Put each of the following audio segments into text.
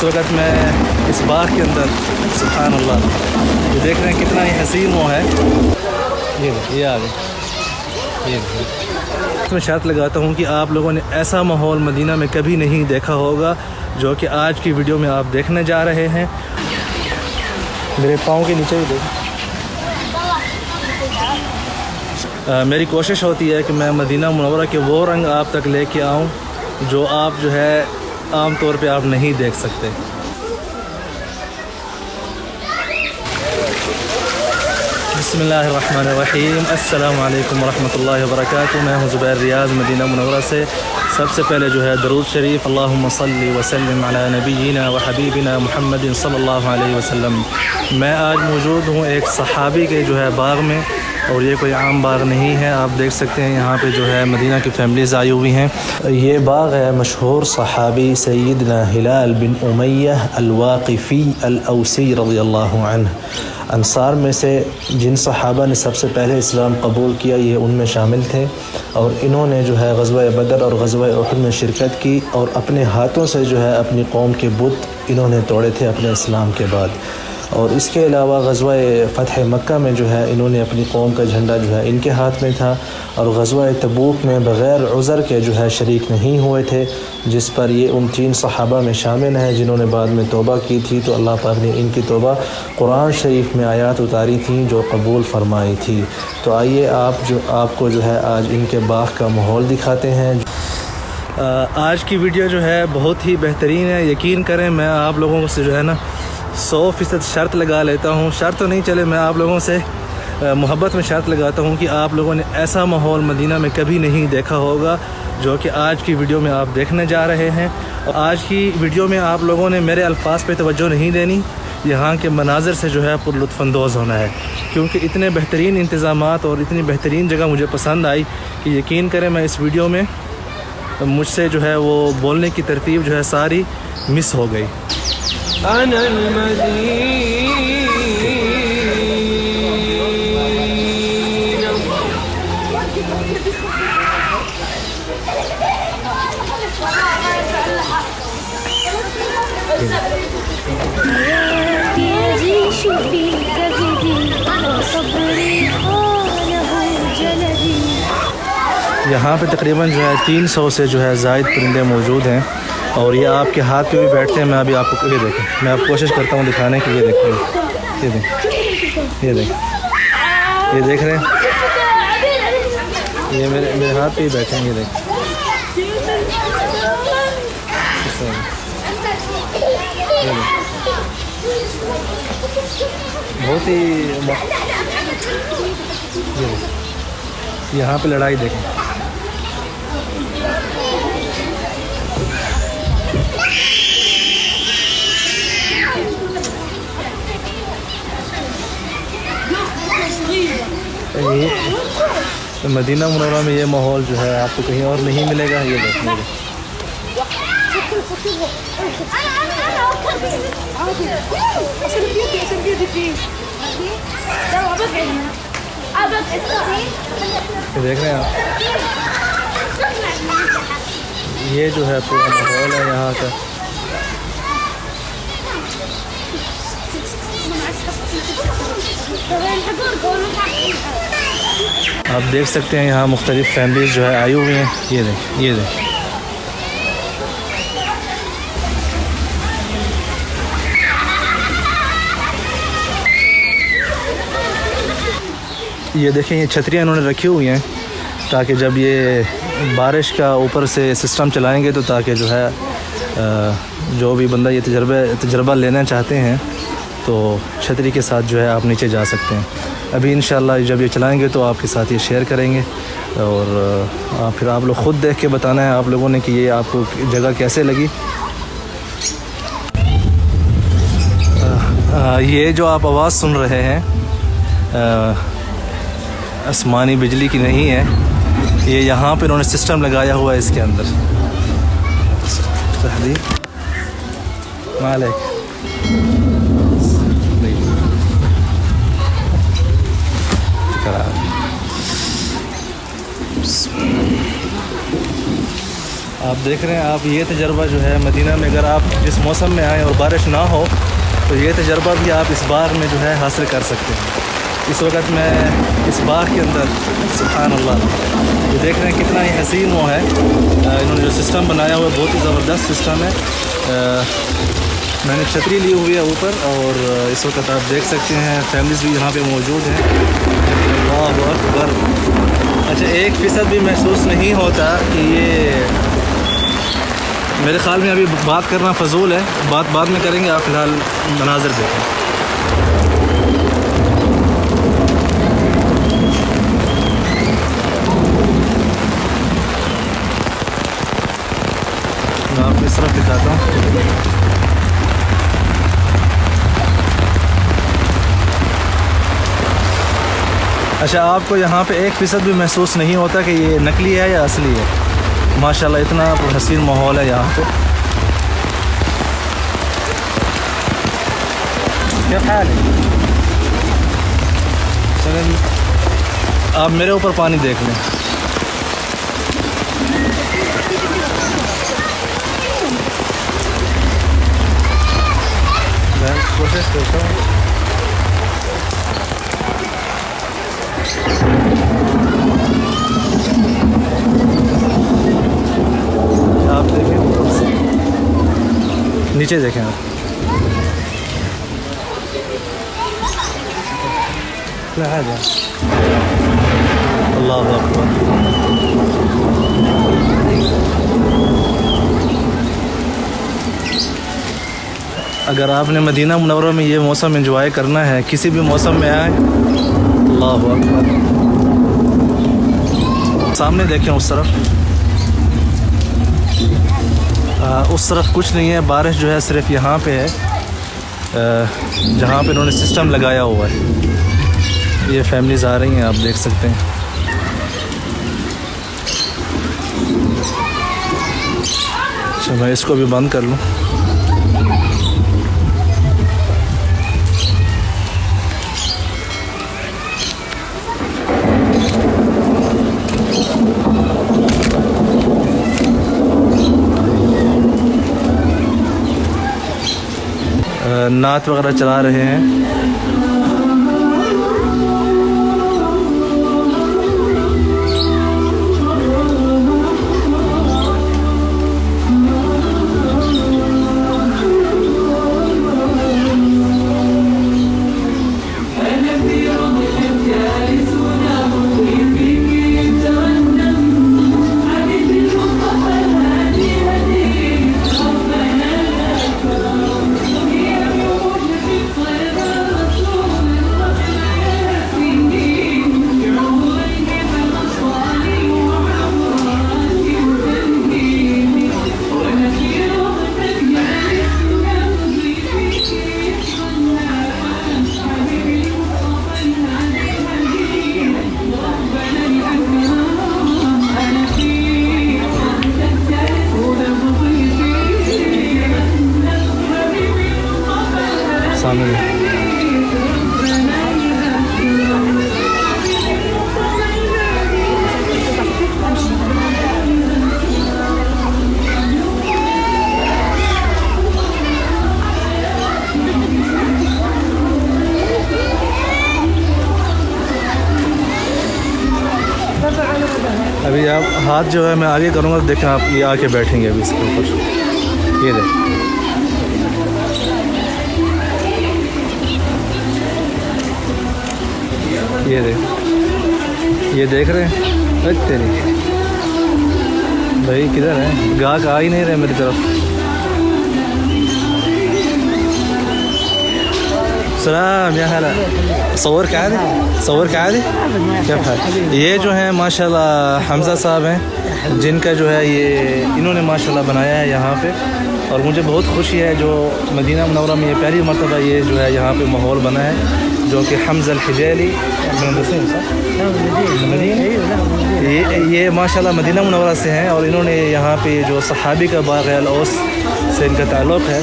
वक्त मैं इस बाग के अंदर, सुभान अल्लाह, ये देख रहे हैं कितना ही हसीन वो है। ये आ गए, ये मैं शर्त लगाता हूँ कि आप लोगों ने ऐसा माहौल मदीना में कभी नहीं देखा होगा जो कि आज की वीडियो में आप देखने जा रहे हैं। मेरे पाँव के नीचे भी देखें। मेरी कोशिश होती है कि मैं मदीना मुनव्वरा के वो रंग आप तक लेके आऊँ जो आप जो है आम तौर पे आप नहीं देख सकते। बिस्मिल्लाहिर्रहमानिर्रहीम, अस्सलामु अलैकुम वरहमतुल्लाहि वबरकातुहू। मैं हूँ ज़ुबैर रियाज़ मदीना मुनव्वरा से। सबसे पहले जो है दरूद शरीफ, अल्लाहुम्मा सल्ली व सल्लिम अला नबीना व हबीबिना मुहम्मदिन सल्लल्लाहु अलैहि वसल्लम। मैं आज मौजूद हूँ एक सहाबी के जो है बाग में, और ये कोई आम बाग नहीं है। आप देख सकते हैं यहाँ पे जो है मदीना की फैमिलीज़ आई हुई हैं। ये बाग है मशहूर सहाबी सैयदना हिलाल बिन उमय्या अल-वाक़िफ़ी अल-औसी रज़ियल्लाहु अन्हु। अंसार में से जिन सहाबा ने सबसे पहले इस्लाम कबूल किया ये उनमें शामिल थे, और इन्होंने जो है ग़ज़वा बदर और ग़ज़वा उहद में शिरकत की, और अपने हाथों से जो है अपनी कौम के बुत इन्होंने तोड़े थे अपने इस्लाम के बाद। और इसके अलावा ग़ज़वा फ़तह मक्का में जो है इन्होंने अपनी कौम का झंडा जो है इनके हाथ में था, और ग़ज़वा तबूक में बग़ैर उज़र के जो है शरीक नहीं हुए थे, जिस पर ये उन 3 सहाबा में शामिल हैं जिन्होंने बाद में तौबा की थी। तो अल्लाह पाक ने इनकी तौबा कुरान शरीफ में आयात उतारी थी जो कबूल फरमाई थी। तो आइए आपको जो है आज इनके बाग का माहौल दिखाते हैं। आज की वीडियो जो है बहुत ही बेहतरीन है। यकीन करें, मैं आप लोगों से जो है ना 100% शर्त लगा लेता हूँ, शर्त तो नहीं चले, मैं आप लोगों से मोहब्बत में शर्त लगाता हूँ कि आप लोगों ने ऐसा माहौल मदीना में कभी नहीं देखा होगा जो कि आज की वीडियो में आप देखने जा रहे हैं। और आज की वीडियो में आप लोगों ने मेरे अल्फाज पे तवज्जो नहीं देनी, यहाँ के मनाज़र से जो है पुरलुत्फ़अंदोज़ होना है, क्योंकि इतने बेहतरीन इंतज़ामात और इतनी बेहतरीन जगह मुझे पसंद आई कि यकीन करें मैं इस वीडियो में मुझसे जो है वो बोलने की तरतीब जो है सारी मिस हो गई। यहाँ पे तकरीबन जो है 300 से जो है ज़ायद परिंदे मौजूद हैं, और ये आपके हाथ पे भी बैठते हैं। मैं अभी आपको ये देखें, मैं आप कोशिश करता हूँ दिखाने की। ये देखें, ये देख, ये देख रहे हैं, ये मेरे हाथ पे ही बैठे हैं। ये देख, बहुत ही यहाँ पे लड़ाई देखें। तो मदीना मुनव्वरा में ये माहौल जो है आपको कहीं और नहीं मिलेगा। ये देखिए, देख रहे हैं आप, ये जो है पूरा माहौल है यहाँ का। आप देख सकते हैं यहाँ मुख्तलिफ फैमिलीज़ जो है आई हुई हैं। ये देख, ये देख, ये देखें, ये छतरियाँ इन्होंने रखी हुई हैं ताकि जब ये बारिश का ऊपर से सिस्टम चलाएंगे तो ताकि जो है जो भी बंदा ये तजर्बा लेना चाहते हैं तो छतरी के साथ जो है आप नीचे जा सकते हैं। अभी इंशाल्लाह जब ये चलाएंगे तो आपके साथ ये शेयर करेंगे, और फिर आप लोग ख़ुद देख के बताना है आप लोगों ने कि ये आपको जगह कैसे लगी। ये जो आप आवाज़ सुन रहे हैं आसमानी बिजली की नहीं है, ये यहाँ पे उन्होंने सिस्टम लगाया हुआ है इसके अंदर। मालिक आप देख रहे हैं, आप ये तजर्बा जो है मदीना में अगर आप जिस मौसम में आएँ और बारिश ना हो तो ये तजर्बा भी आप इस बाग में जो है हासिल कर सकते हैं। इस वक्त मैं इस बाग के अंदर, सुभान अल्लाह, ये देख रहे हैं कितना ही हसीन वो है। इन्होंने जो सिस्टम बनाया हुआ है बहुत ही ज़बरदस्त सिस्टम है। मैंने छतरी ली हुई है ऊपर और इस वक्त आप देख सकते हैं फैमिलीज़ भी यहाँ पे मौजूद हैं। अल्लाहु अकबर। अच्छा, 1% भी महसूस नहीं होता कि ये, मेरे ख़्याल में अभी बात करना फ़जूल है, बात बाद में करेंगे। आप फ़िलहाल मनाज़र देखें। मैं आपको इस तरफ दिखाता हूँ। अच्छा, आपको यहाँ पे 1% भी महसूस नहीं होता कि ये नकली है या असली है। माशाल्लाह, इतना हसीन माहौल है यहाँ पे। क्या ख्याल है? चलें, आप मेरे ऊपर पानी देख लें। मैं कोशिश करता हूँ। आप देखें, नीचे देखें आप। अल्लाह अकबर। अगर आपने मदीना मुनव्वरा में ये मौसम एंजॉय करना है, किसी भी मौसम में आए, अल्लाह अकबर। सामने देखें उस तरफ, उस तरफ कुछ नहीं है। बारिश जो है सिर्फ यहाँ पे है, जहाँ पे उन्होंने सिस्टम लगाया हुआ है। ये फैमिलीज़ आ रही हैं, आप देख सकते हैं। अच्छा, मैं इसको भी बंद कर लूँ। नात वगैरह चला रहे हैं। अभी आप हाथ जो है मैं आगे करूँगा, तो देखें आप, ये आके बैठेंगे अभी इसके ऊपर। ये ये देख रहे हैं। तेरी भाई किधर है? गाहक आ ही नहीं रहे मेरी तरफ। सलाम या हला, सवर क्या है? सवर क्या है? क्या है? ये जो है माशाल्लाह हमज़ा साहब हैं, जिनका जो है ये इन्होंने माशाल्लाह बनाया है यहाँ पे। और मुझे बहुत खुशी है जो मदीना मुनव्वरा में ये पहली मरतबा ये जो है यहाँ पे माहौल बना है, जो कि हमज़ा अल-हिजाली ये माशाल्लाह मदीना मुनव्वरा से हैं। और इन्होंने यहाँ पे जो सहाबी का बाग़ अल-औस से इनका ताल्लुक़ है,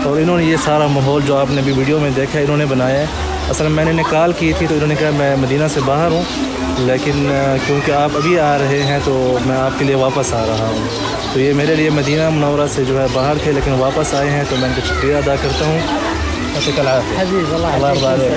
और इन्होंने ये सारा माहौल जो आपने अभी वीडियो में देखा है इन्होंने बनाया है। असल में मैंने कॉल की थी तो इन्होंने कहा मैं मदीना से बाहर हूँ, लेकिन क्योंकि आप अभी आ रहे हैं तो मैं आपके लिए वापस आ रहा हूँ। तो ये मेरे लिए मदीना मुनव्वरा से जो है बाहर थे, लेकिन वापस आए हैं, तो मैं इनका शुक्रिया अदा करता हूँ।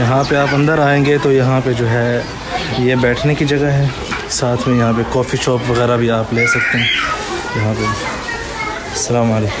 यहाँ पे आप अंदर आएंगे तो यहाँ पे जो है ये बैठने की जगह है, साथ में यहाँ पे कॉफ़ी शॉप वगैरह भी आप ले सकते हैं यहाँ पे. अस्सलाम वालेकुम,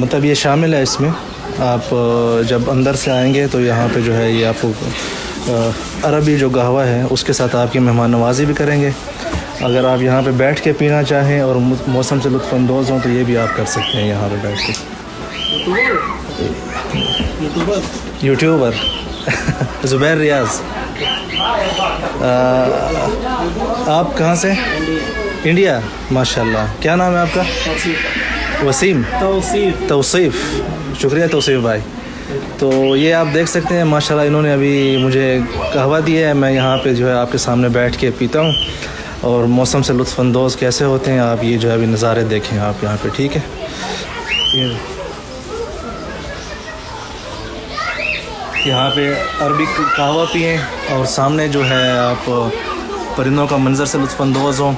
मतलब ये शामिल है इसमें. आप जब अंदर से आएंगे तो यहाँ पे जो है ये आपको अरबी जो कहवा है उसके साथ आपकी मेहमान नवाज़ी भी करेंगे. अगर आप यहाँ पे बैठ के पीना चाहें और मौसम से लुत्फ़अंदोज़ हों तो ये भी आप कर सकते हैं यहाँ पे बैठ के. यूट्यूबर ज़ुबैर रियाज़. आप कहाँ से? इंडिया. माशाल्लाह. क्या नाम है आपका? वसीम. तौसीफ़. शुक्रिया तौसीफ़ भाई. तो ये आप देख सकते हैं माशाल्लाह इन्होंने अभी मुझे कहवा दिया है. मैं यहाँ पे जो है आपके सामने बैठ के पीता हूँ और मौसम से लुत्फ़अंदोज़ कैसे होते हैं आप ये जो है अभी नज़ारे देखें आप यहाँ पे. ठीक है. यहाँ पे अरबी कहवा पिएँ और सामने जो है आप परिंदों का मंज़र से लुत्फ़अंदोज़ हों.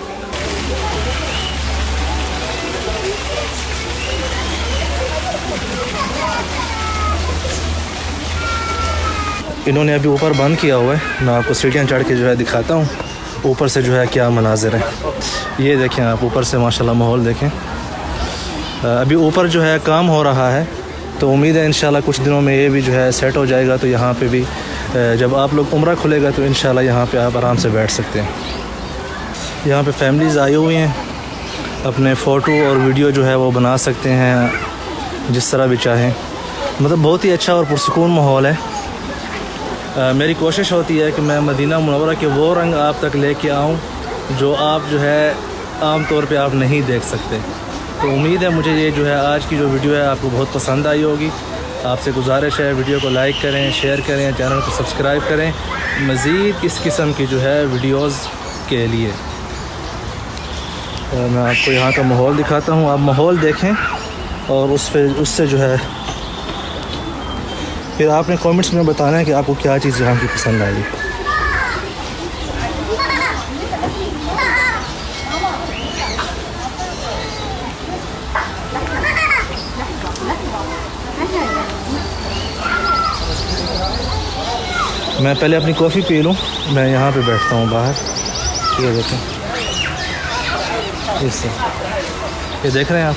इन्होंने अभी ऊपर बंद किया हुआ है. मैं आपको सीढ़ियाँ चढ़ के जो है दिखाता हूँ ऊपर से जो है क्या मनाज़िर है. ये देखें आप ऊपर से माशाल्लाह माहौल देखें. अभी ऊपर जो है काम हो रहा है तो उम्मीद है इंशाल्लाह कुछ दिनों में ये भी जो है सेट हो जाएगा. तो यहाँ पे भी जब आप लोग उम्रा खुलेगा तो इंशाल्लाह यहाँ पे आप आराम से बैठ सकते हैं. यहाँ पे फैमिलीज़ आई हुई हैं, अपने फ़ोटो और वीडियो जो है वो बना सकते हैं जिस तरह भी चाहें. मतलब बहुत ही अच्छा और पुरसुकून माहौल है. मेरी कोशिश होती है कि मैं मदीना मुनव्वरा के वो रंग आप तक लेके आऊँ जो आप जो है आम तौर पे आप नहीं देख सकते. तो उम्मीद है मुझे ये जो है आज की जो वीडियो है आपको बहुत पसंद आई होगी. आपसे गुजारिश है वीडियो को लाइक करें, शेयर करें, चैनल को सब्सक्राइब करें मज़ीद इस किस्म की जो है वीडियोज़ के लिए. मैं आपको यहाँ का माहौल दिखाता हूँ. आप माहौल देखें और उससे जो है फिर आपने कमेंट्स में बताना है कि आपको क्या चीज़ यहाँ की पसंद आई. मैं पहले अपनी कॉफ़ी पी लूँ. मैं यहाँ पे बैठता हूँ बाहर. ये देखें इससे ये देख रहे हैं आप.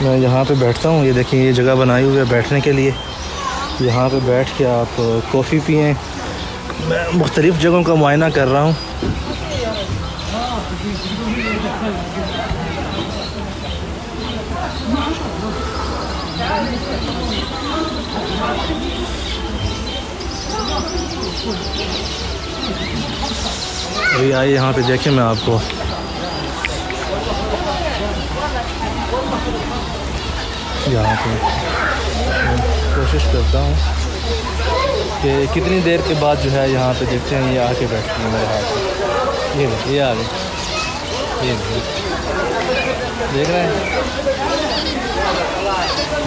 मैं यहाँ पे बैठता हूँ. ये देखिए ये जगह बनाई हुई है बैठने के लिए. यहाँ पे बैठ के आप कॉफ़ी पिएँ. मैं मुख्तलिफ़ जगहों का मुआयना कर रहा हूँ. अभी आइए यहाँ पे देखें. मैं आपको यहाँ पे कोशिश करता हूँ कि कितनी देर के बाद जो है यहाँ पे देखते हैं ये आके बैठते हैं मेरे हाथ में. ये आ गए. ये देख रहे हैं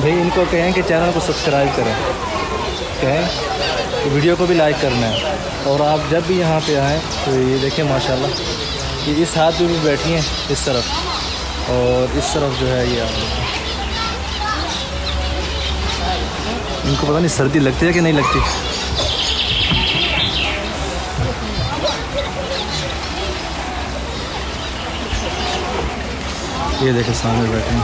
भाई. इनको कहें कि चैनल को सब्सक्राइब करें, कहें तो वीडियो को भी लाइक करना है. और आप जब भी यहाँ पे आएँ तो ये देखें माशाल्लाह कि इस हाथ में भी बैठी हैं इस तरफ और इस तरफ जो है ये आप इनको पता नहीं सर्दी लगती है कि नहीं लगती. ये देखें सामने बैठे हैं.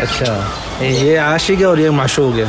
अच्छा ये आशिक है और ये माशूक है.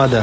मादा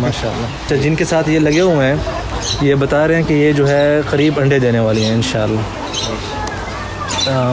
माशाल्लाह. अच्छा जिनके साथ ये लगे हुए हैं ये बता रहे हैं कि ये जो है करीब अंडे देने वाली हैं इंशाल्लाह.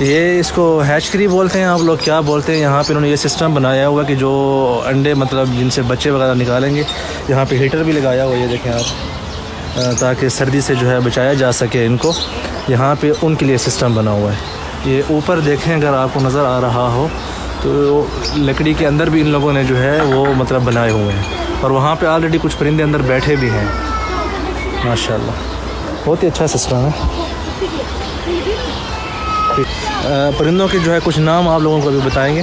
ये इसको हैचकरी बोलते हैं आप लोग क्या बोलते हैं. यहाँ पे इन्होंने ये सिस्टम बनाया हुआ है कि जो अंडे मतलब जिनसे बच्चे वगैरह निकालेंगे यहाँ पे हीटर भी लगाया हुआ है ये देखें आप ताकि सर्दी से जो है बचाया जा सके इनको. यहाँ पे उनके लिए सिस्टम बना हुआ है. ये ऊपर देखें अगर आपको नज़र आ रहा हो तो लकड़ी के अंदर भी इन लोगों ने जो है वो मतलब बनाए हुए हैं और वहाँ पे ऑलरेडी कुछ परिंदे अंदर बैठे भी हैं माशाल्लाह. बहुत ही अच्छा सिस्टम है. परिंदों के जो है कुछ नाम आप लोगों को भी बताएंगे.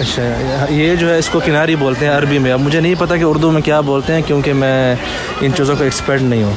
अच्छा ये जो है इसको किनारी बोलते हैं अरबी में. अब मुझे नहीं पता कि उर्दू में क्या बोलते हैं क्योंकि मैं इन चीज़ों का एक्सपर्ट नहीं हूँ.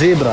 ज़ीब्रा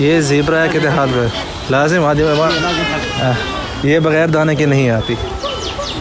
ये ज़ीब्रा है कहते हाथ में लाजिम आदि ये बगैर दाने के नहीं आती.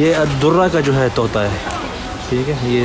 ये अद्दुर्रा का जो है तोता है. ठीक है ये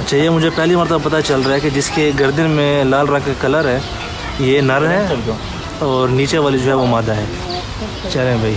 अच्छा ये मुझे पहली मरतबा पता चल रहा है कि जिसके गर्दन में लाल रंग का कलर है ये नर है और नीचे वाली जो है वो मादा है. चलें भाई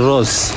रोज़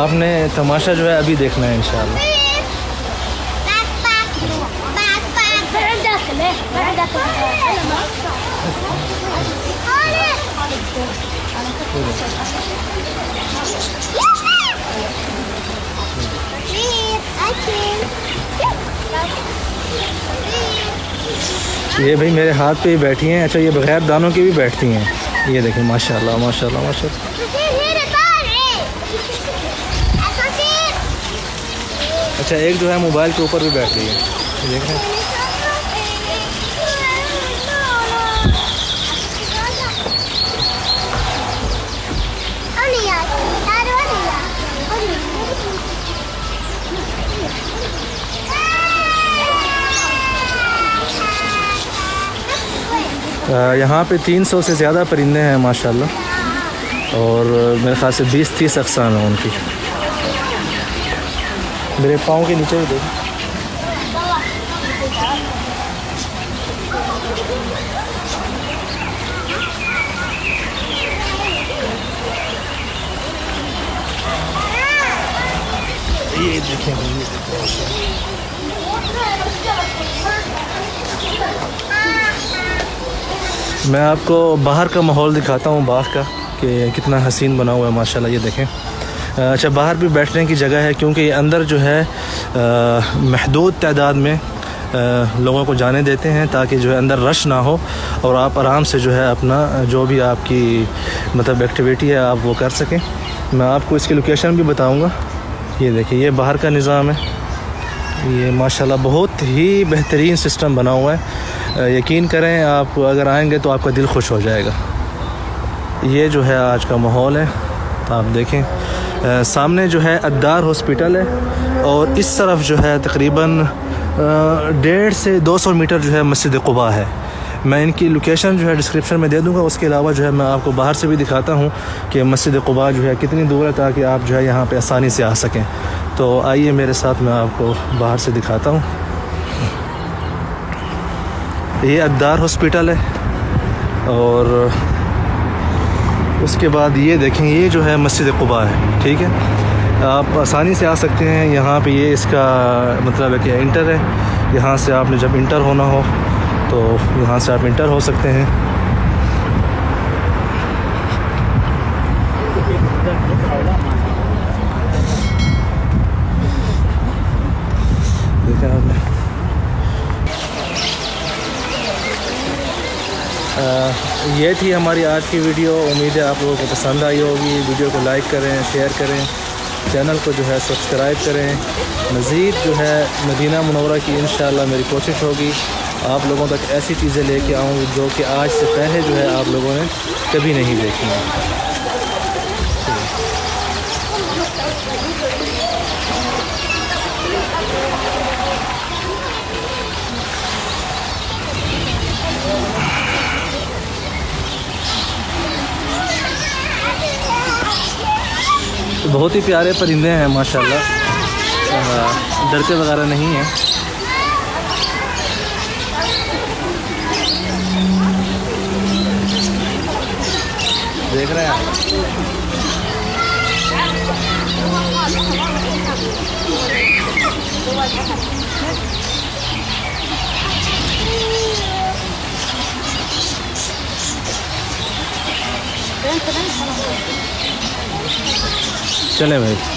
आपने तमाशा जो है अभी देखना है इंशाल्लाह. ये भाई मेरे हाथ पे ही बैठी हैं. अच्छा ये बगैर दानों की भी बैठती हैं. ये देखें माशाल्लाह माशाल्लाह माशाल्लाह. अच्छा एक जो है मोबाइल के ऊपर भी बैठ रही है. ये देख रहे हैं. यहाँ पे 300 से ज़्यादा परिंदे हैं माशाल्लाह और मेरे ख़्याल से 20-30 अक़साम हैं उनकी. मेरे पाँव के नीचे भी देखो. ये देखें मैं आपको बाहर का माहौल दिखाता हूँ बाग का कि कितना हसीन बना हुआ है माशाल्लाह. ये देखें. अच्छा बाहर भी बैठने की जगह है क्योंकि ये अंदर जो है महदूद तादाद में लोगों को जाने देते हैं ताकि जो है अंदर रश ना हो और आप आराम से जो है अपना जो भी आपकी मतलब एक्टिविटी है आप वो कर सकें. मैं आपको इसकी लोकेशन भी बताऊंगा. ये देखिए ये बाहर का निज़ाम है. ये माशाल्लाह बहुत ही बेहतरीन सिस्टम बना हुआ है. यकीन करें आप अगर आएंगे तो आपका दिल खुश हो जाएगा. ये जो है आज का माहौल है. आप देखें सामने जो है अद्दार हॉस्पिटल है और इस तरफ जो है तकरीबन 150 से 200 मीटर जो है मस्जिद क़ुबा है. मैं इनकी लोकेशन जो है डिस्क्रिप्शन में दे दूंगा. उसके अलावा जो है मैं आपको बाहर से भी दिखाता हूँ कि मस्जिद क़ुबा जो है कितनी दूर है ताकि आप जो है यहाँ पे आसानी से आ सकें. तो आइए मेरे साथ मैं आपको बाहर से दिखाता हूँ. ये अद्दार हॉस्पिटल है और उसके बाद ये देखें ये जो है मस्जिद क़ुबा है. ठीक है आप आसानी से आ सकते हैं यहाँ पे. ये इसका मतलब है कि इंटर है. यहाँ से आपने जब इंटर होना हो तो यहाँ से आप इंटर हो सकते हैं. देखें आपने ये थी हमारी आज की वीडियो. उम्मीद है आप लोगों को पसंद आई होगी. वीडियो को लाइक करें, शेयर करें चैनल को जो है सब्सक्राइब करें। मज़ीद जो है मदीना मुनव्वरा की इंशाअल्लाह मेरी कोशिश होगी आप लोगों तक ऐसी चीज़ें लेके आऊँ जो कि आज से पहले जो है आप लोगों ने कभी नहीं देखी हैं। बहुत ही प्यारे परिंदे हैं माशाल्लाह, डरते वगैरह नहीं हैं। देख रहे हैं चले भाई।